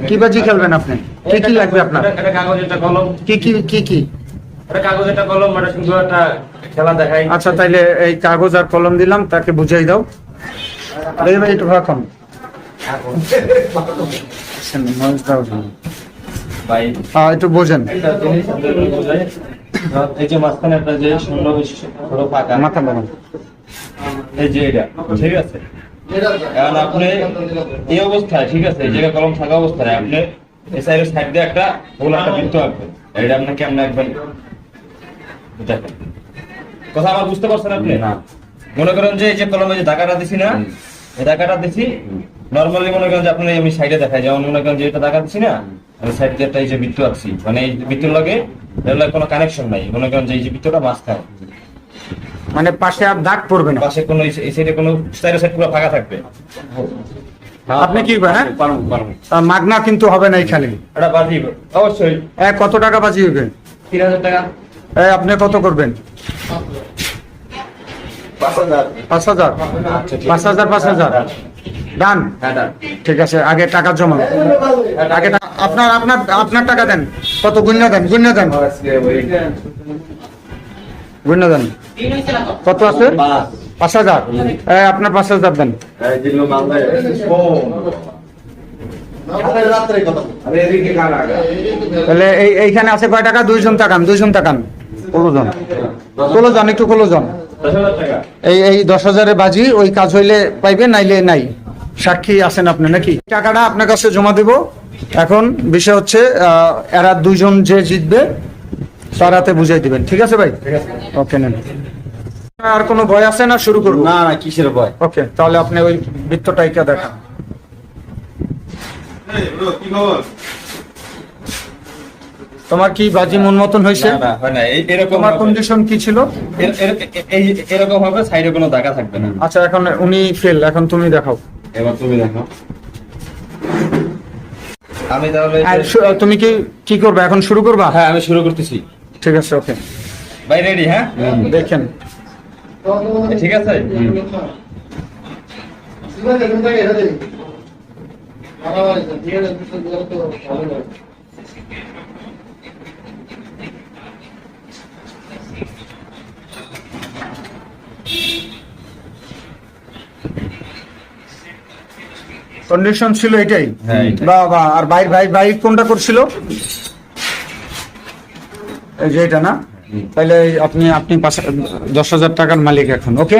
কি বাজি খেলবেন আপনি? কি কি লাগবে আপনার? কাগজ একটা কলম, কি কি কি কি কাগজ একটা কলম, একটা সুন্দর একটা খেলা দেখাই। আচ্ছা, তাইলে এই কাগজ আর কলম দিলাম, তাকে বুঝাই দাও। এই ভাই একটু ভাড়া কম ভাই একটু বোঝেন। এই যে মাঝখানে একটা যে শূন্য ছোট ফাঁকা, মাথা লাগান। এই যে এটা ঠিক আছে। এখন আপনি এই অবস্থায় ঠিক আছে, এই জায়গায় কলম থাকা অবস্থায় আপনি এই সাইড দিয়ে একটা গোল একটা বৃত্ত আঁকবেন। এটা আপনি কেমন আঁকবেন দেখেন। কথা আমার বুঝতে পারছেন আপনি? না মনে করেন যে এই যে কলমে যে দাগাটা দিছি না, এই দাগাটা দিছি নরমালি মনে করেন যে আপনি আমি সাইডে দেখাই, যেমন মনে করেন যে এটা দাগা দিছি না, আমি সাইড দিয়ে একটা এই যে বৃত্ত আঁকছি, মানে এই বৃত্তের লগে এর লগে কোনো কানেকশন নাই। মনে করেন যে এই যে বৃত্তটা মাঝখানে, মানে পাশে আর দাগ পড়বে না, পাশে কোনো এই সাইডে কোনো সাইড পুরো ফাঁকা থাকবে। আপনি কি হ্যাঁ মাগনা কিন্তু হবে না এখানে। এটা বাজি অবশ্যই। কত টাকা বাজি হবে? 3000 টাকা। আপনি কত করবেন? 5000। 5000 5000 5000 ডান। ঠিক আছে, আগে টাকা জমা, আগে আপনার আপনার আপনার টাকা দেন। কত গুণ্য দেন, গুণ্য দেন, গুণ্য দেন। কত আছে? 5000। আপনার 5000 দেন। তাহলে এইখানে আছে কয় টাকা? 2 জন তাকান, 2 জন তাকান। ষোলো জন, একটু 16 জন। এই 10,000 বাজি, ওই কাজ হইলে পাইবে, নাইলে নাই। সাক্ষী আছেন আপনি নাকি? টাকাটা আপনার কাছে জমা দেব। এখন বিষয় হচ্ছে এরা 2 জন যে জিতবে তার হাতে বুঝাই দিবেন, ঠিক আছে ভাই? ওকে, নেন। আর কোনো ভয় আছে না? শুরু করবো? না না, কিসের ভয়? ওকে, তাহলে আপনি ওই বৃত্তটাইকা দেখান। তোমার কি বাজি মন মতন হয়েছে? না হয় না, এরকম তোমার কন্ডিশন কি ছিল? এরকম হবে, সাইডে কোনো দাগা থাকবে না। আচ্ছা, এখন উনি ফেল, এখন তুমি দেখাও। এবার তুমি দেখো। আমি তাহলে তুমি কি করবে এখন? শুরু করবা? হ্যাঁ, আমি শুরু করতেছি। ঠিক আছে, ওকে ভাই রেডি? হ্যাঁ, দেখেন। ঠিক আছে। কন্ডিশন ছিল এটাই। হ্যাঁ, বাবা, আর ভাই ভাই ভাই কোনটা করছিল? এই যে এটা না? তাহলে আপনি 10,000 টাকার মালিক এখন। ওকে।